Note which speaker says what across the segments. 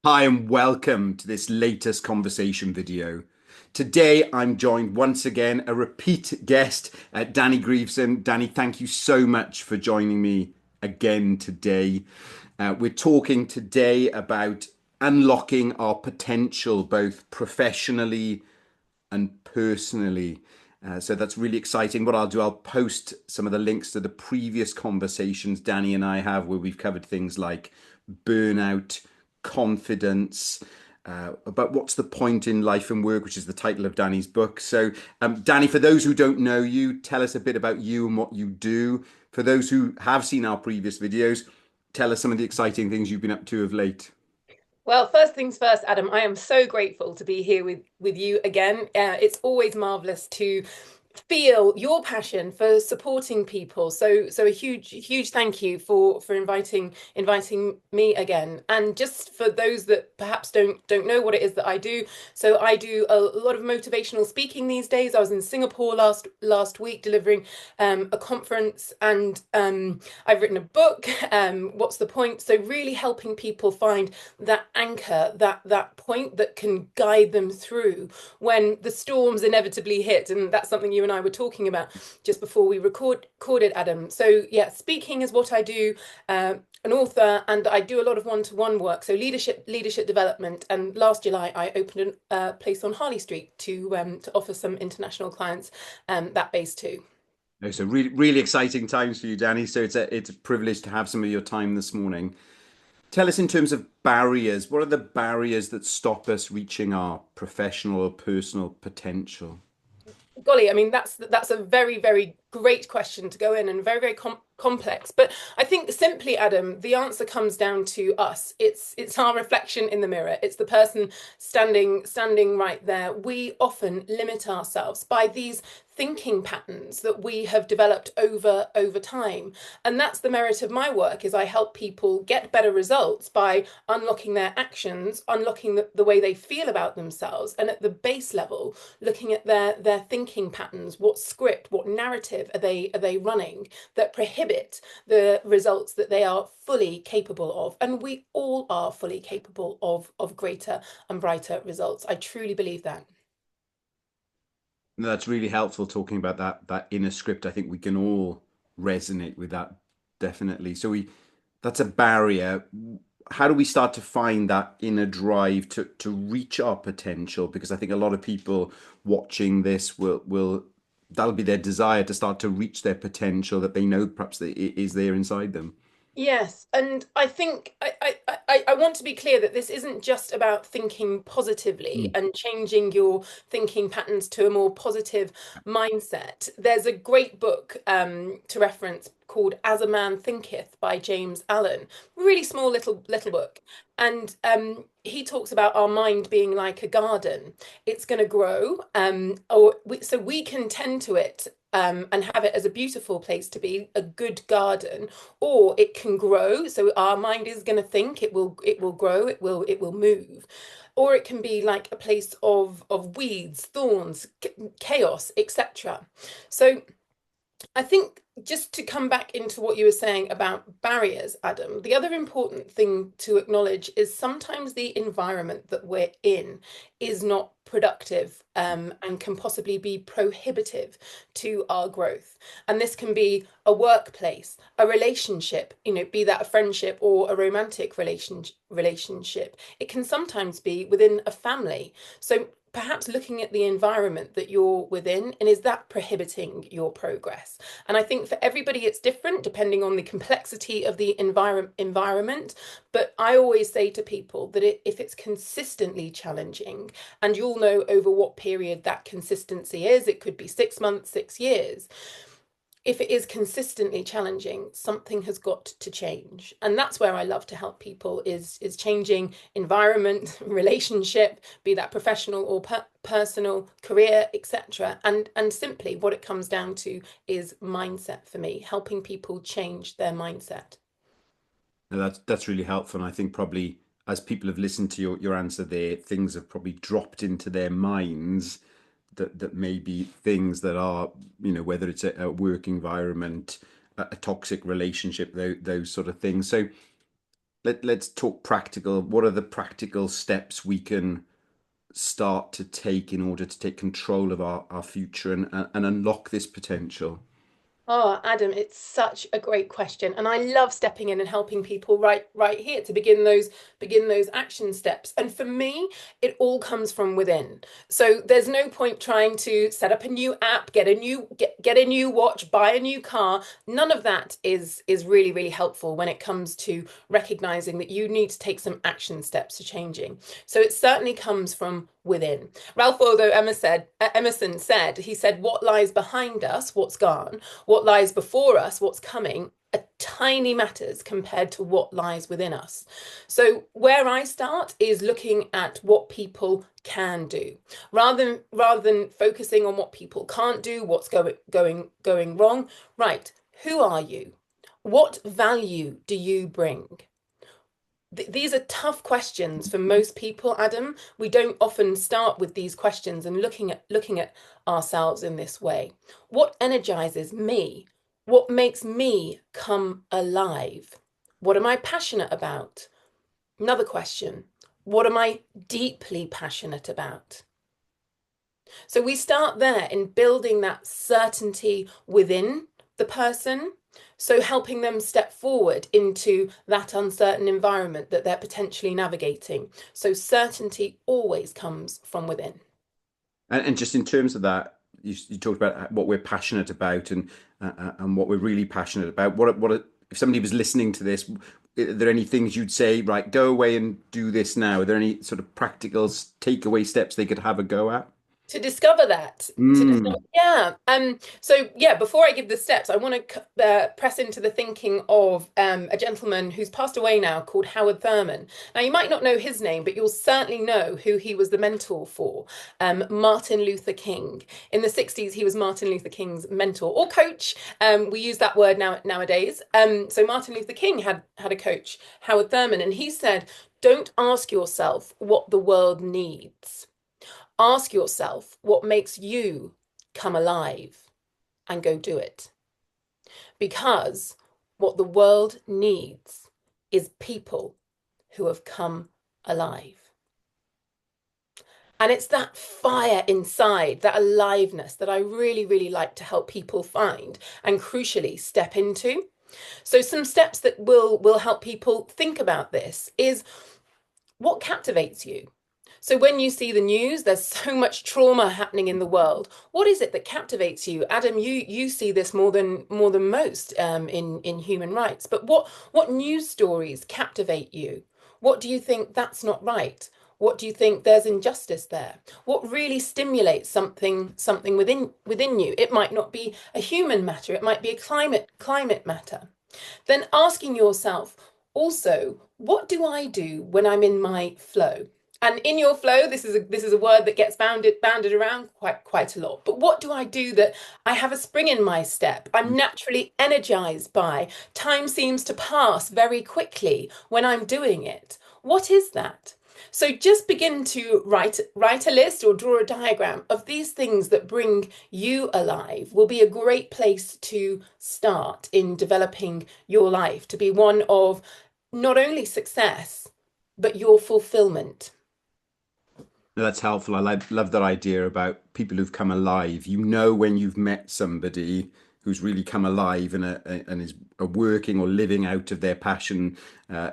Speaker 1: Hi and welcome to this latest conversation video. Today I'm joined once again, a repeat guest, Dani Grieveson. Dani, thank you so much for joining me again today. We're talking today about unlocking our potential both professionally and personally. So that's really exciting. What I'll do, I'll post some of the links to the previous conversations Dani and I have where we've covered things like burnout, confidence, about what's the point in life and work, which is the title of Dani's book. So, Dani, for those who don't know you, tell us a bit about you and what you do. For those who have seen our previous videos, tell us some of the exciting things you've been up to of late.
Speaker 2: Well, first things first, Adam, I am so grateful to be here with you again. It's always marvelous to feel your passion for supporting people. So a huge thank you for inviting me again. And just for those that perhaps don't know what it is that I do, so I do a lot of motivational speaking these days. I was in Singapore last week delivering a conference, and I've written a book. What's the point? So really helping people find that anchor, that point that can guide them through when the storms inevitably hit. And that's something you and I were talking about just before we recorded, Adam. So yeah, speaking is what I do. An author, and I do a lot of one-to-one work, so leadership development. And last July, I opened a place on Harley Street to offer some international clients that base too.
Speaker 1: No, so really exciting times for you, Dani. So it's a privilege to have some of your time this morning. Tell us in terms of barriers, what are the barriers that stop us reaching our professional or personal potential?
Speaker 2: Golly, I mean that's a very great question to go in, and very complex. But I think simply, Adam, the answer comes down to us. It's our reflection in the mirror. It's the person standing right there. We often limit ourselves by these thinking patterns that we have developed over time, and that's the merit of my work. Is I help people get better results by unlocking their actions, unlocking the way they feel about themselves, and at the base level looking at their thinking patterns. What script, what narrative are they running that prohibit the results that they are fully capable of? And we all are fully capable of greater and brighter results. I truly believe that.
Speaker 1: No, that's really helpful talking about that inner script. I think we can all resonate with that definitely. So we that's a barrier. How do we start to find that inner drive to reach our potential? Because I think a lot of people watching this will that'll be their desire to start to reach their potential that they know perhaps that it is there inside them.
Speaker 2: Yes, and I think I want to be clear that this isn't just about thinking positively
Speaker 1: Mm.
Speaker 2: and changing your thinking patterns to a more positive mindset. There's a great book to reference called As a Man Thinketh by James Allen. Really small little book. And he talks about our mind being like a garden. It's going to grow, so we can tend to it and have it as a beautiful place to be, a good garden, or it can grow. So our mind is going to think it will grow, it will move, or it can be like a place of weeds, thorns, chaos, etc. So I think just to come back into what you were saying about barriers, Adam, the other important thing to acknowledge is sometimes the environment that we're in is not productive, and can possibly be prohibitive to our growth. And this can be a workplace, a relationship, be that a friendship or a romantic relationship. It can sometimes be within a family. So perhaps looking at the environment that you're within, and is that prohibiting your progress? And I think for everybody it's different depending on the complexity of the environment. But I always say to people that if it's consistently challenging, and you'll know over what period that consistency is, it could be 6 months, 6 years. If it is consistently challenging, something has got to change. And that's where I love to help people is changing environment, relationship, be that professional or personal, career, etc. And simply what it comes down to is mindset for me, helping people change their mindset.
Speaker 1: No, that's really helpful. And I think probably as people have listened to your answer there, things have probably dropped into their minds that may be things that are, whether it's a work environment, a toxic relationship, those sort of things. So let's talk practical. What are the practical steps we can start to take in order to take control of our future and unlock this potential?
Speaker 2: Oh, Adam, it's such a great question, and I love stepping in and helping people right here to begin those action steps. And for me, it all comes from within. So there's no point trying to set up a new app, get a new watch, buy a new car. None of that is really helpful when it comes to recognizing that you need to take some action steps to changing. So it certainly comes from within. Ralph Waldo Emerson said, he said, "What lies behind us, what's gone, what lies before us, what's coming, a tiny matters compared to what lies within us." So where I start is looking at what people can do, rather than focusing on what people can't do, what's going wrong. Right, who are you? What value do you bring? These are tough questions for most people, Adam. We don't often start with these questions and looking at ourselves in this way. What energizes me? What makes me come alive? What am I passionate about? Another question. What am I deeply passionate about? So we start there in building that certainty within the person. So helping them step forward into that uncertain environment that they're potentially navigating. So certainty always comes from within.
Speaker 1: And just in terms of that, you talked about what we're passionate about and what we're really passionate about. If somebody was listening to this? Are there any things you'd say, right, go away and do this now? Are there any sort of practical takeaway steps they could have a go at?
Speaker 2: To discover that, to discover,
Speaker 1: Mm.
Speaker 2: yeah. So yeah, before I give the steps, I want to press into the thinking of a gentleman who's passed away now called Howard Thurman. Now you might not know his name, but you'll certainly know who he was the mentor for. Martin Luther King. In the 60s, he was Martin Luther King's mentor or coach. We use that word nowadays. So Martin Luther King had a coach, Howard Thurman, and he said, "Don't ask yourself what the world needs. Ask yourself what makes you come alive and go do it." Because what the world needs is people who have come alive. And it's that fire inside, that aliveness that I really like to help people find and crucially step into. So some steps that will help people think about this is what captivates you. So when you see the news, there's so much trauma happening in the world. What is it that captivates you, Adam? You see this more than most in human rights. But what news stories captivate you? What do you think that's not right? What do you think there's injustice there? What really stimulates something within you? It might not be a human matter. It might be a climate matter. Then asking yourself also, what do I do when I'm in my flow? And in your flow, this is a word that gets bounded around quite a lot. But what do I do that I have a spring in my step? I'm naturally energized by. Time seems to pass very quickly when I'm doing it. What is that? So just begin to write a list or draw a diagram of these things that bring you alive. Will be a great place to start in developing your life to be one of not only success, but your fulfillment.
Speaker 1: That's helpful. Love that idea about people who've come alive. You know when you've met somebody who's really come alive and is working or living out of their passion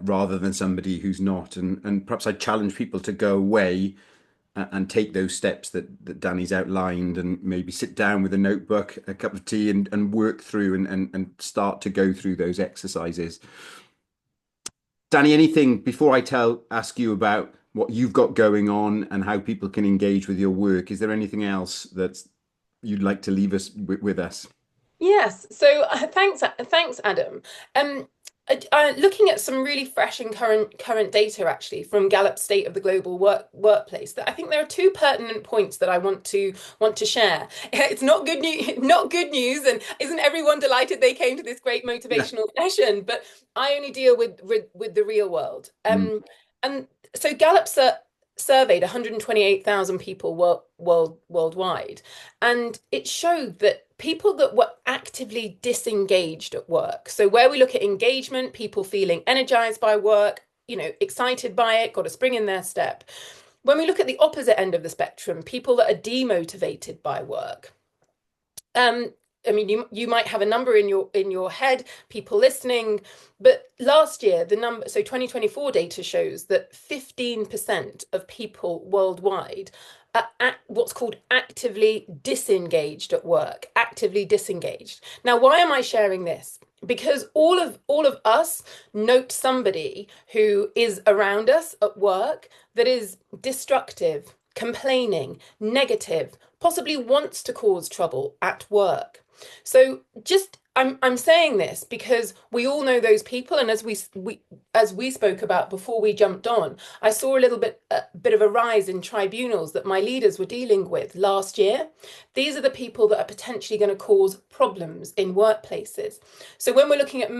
Speaker 1: rather than somebody who's not. And perhaps I challenge people to go away and take those steps that Dani's outlined and maybe sit down with a notebook, a cup of tea and work through and start to go through those exercises. Dani, anything before ask you about what you've got going on and how people can engage with your work? Is there anything else that you'd like to leave us with us?
Speaker 2: Yes. So thanks, Adam. Um, looking at some really fresh and current data actually from Gallup's State of the Global Workplace, that I think there are two pertinent points that I want to share. It's not good news, not good news, and isn't everyone delighted they came to this great
Speaker 1: Yeah.
Speaker 2: motivational session? But I only deal with the real world.
Speaker 1: Mm.
Speaker 2: And so Gallup surveyed 128,000 people worldwide, and it showed that people that were actively disengaged at work. So where we look at engagement, people feeling energized by work, excited by it, got a spring in their step. When we look at the opposite end of the spectrum, people that are demotivated by work. I mean, you might have a number in your head, people listening, but last year the number, so 2024 data shows that 15% of people worldwide are what's called actively disengaged at work, actively disengaged. Now, why am I sharing this? Because all of us note somebody who is around us at work that is destructive, complaining, negative, possibly wants to cause trouble at work. So just I'm saying this because we all know those people, and as we spoke about before we jumped on, I saw a bit of a rise in tribunals that my leaders were dealing with last year. These are the people that are potentially going to cause problems in workplaces. So when we're looking at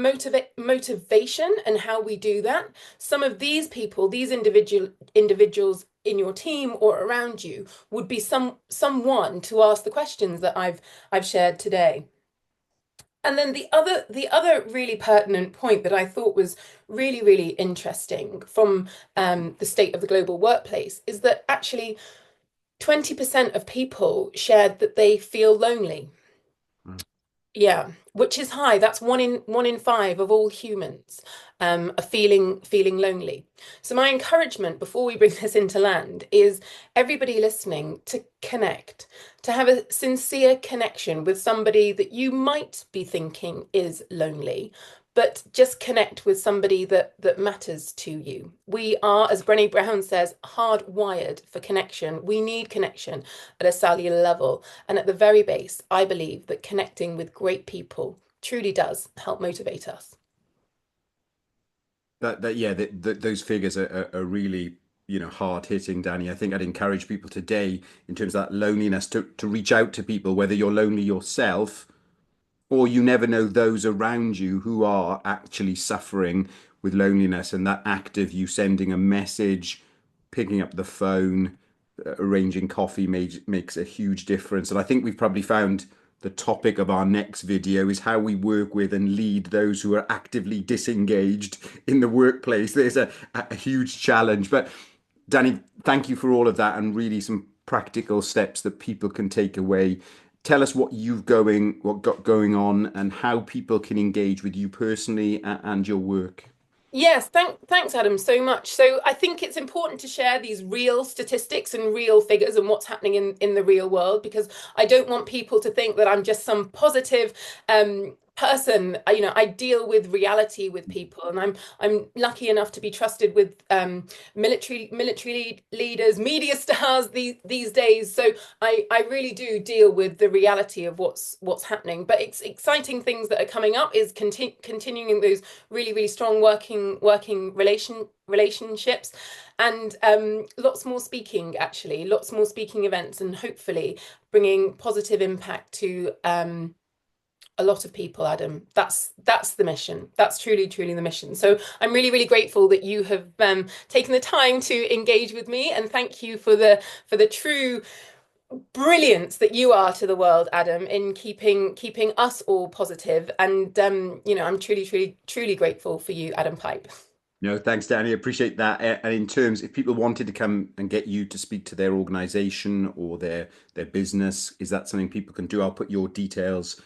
Speaker 2: motivation and how we do that, some of these people, these individuals in your team or around you would be someone to ask the questions that I've shared today. And then the other really pertinent point that I thought was really, really interesting from the state of the global workplace is that actually 20% of people shared that they feel lonely. Yeah, which is high. That's one in five of all humans are feeling lonely. So my encouragement before we bring this into land is everybody listening to connect, to have a sincere connection with somebody that you might be thinking is lonely, but just connect with somebody that matters to you. We are, as Brené Brown says, hardwired for connection. We need connection at a cellular level. And at the very base, I believe that connecting with great people truly does help motivate us.
Speaker 1: Those figures are really, hard hitting, Dani. I think I'd encourage people today in terms of that loneliness to reach out to people, whether you're lonely yourself or you never know those around you who are actually suffering with loneliness, and that act of you sending a message, picking up the phone, arranging coffee makes a huge difference. And I think we've probably found the topic of our next video is how we work with and lead those who are actively disengaged in the workplace. There's a huge challenge. But Dani, thank you for all of that and really some practical steps that people can take away. Tell us what got going on and how people can engage with you personally and your work.
Speaker 2: Yes, thanks, Adam, so much. So I think it's important to share these real statistics and real figures and what's happening in the real world, because I don't want people to think that I'm just some positive person. I deal with reality with people, and I'm lucky enough to be trusted with military leaders, media stars these days. So I really do deal with the reality of what's happening. But it's exciting things that are coming up is continuing those really, really strong working relationships, and lots more speaking, actually, lots more speaking events, and hopefully bringing positive impact to a lot of people, Adam. That's the mission. That's truly, truly the mission. So I'm really, really grateful that you have taken the time to engage with me, and thank you for the true brilliance that you are to the world, Adam, in keeping us all positive. And I'm truly, truly, truly grateful for you, Adam Pipe.
Speaker 1: No, thanks, Danny. I appreciate that. And in terms, if people wanted to come and get you to speak to their organization or their business, is that something people can do? I'll put your details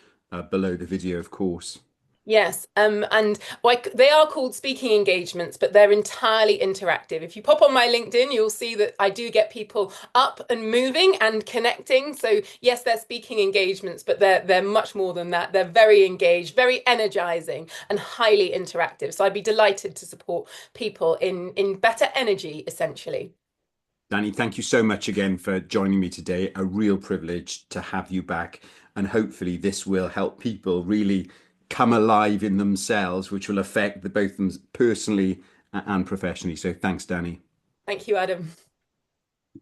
Speaker 1: below the video, of course.
Speaker 2: Yes, and like they are called speaking engagements, but they're entirely interactive. If you pop on my LinkedIn, you'll see that I do get people up and moving and connecting. So yes, they're speaking engagements, but they're much more than that. They're very engaged, very energizing, and highly interactive. So I'd be delighted to support people in better energy, essentially.
Speaker 1: Dani, thank you so much again for joining me today. A real privilege to have you back. And hopefully this will help people really come alive in themselves, which will affect both them personally and professionally. So thanks, Dani.
Speaker 2: Thank you, Adam.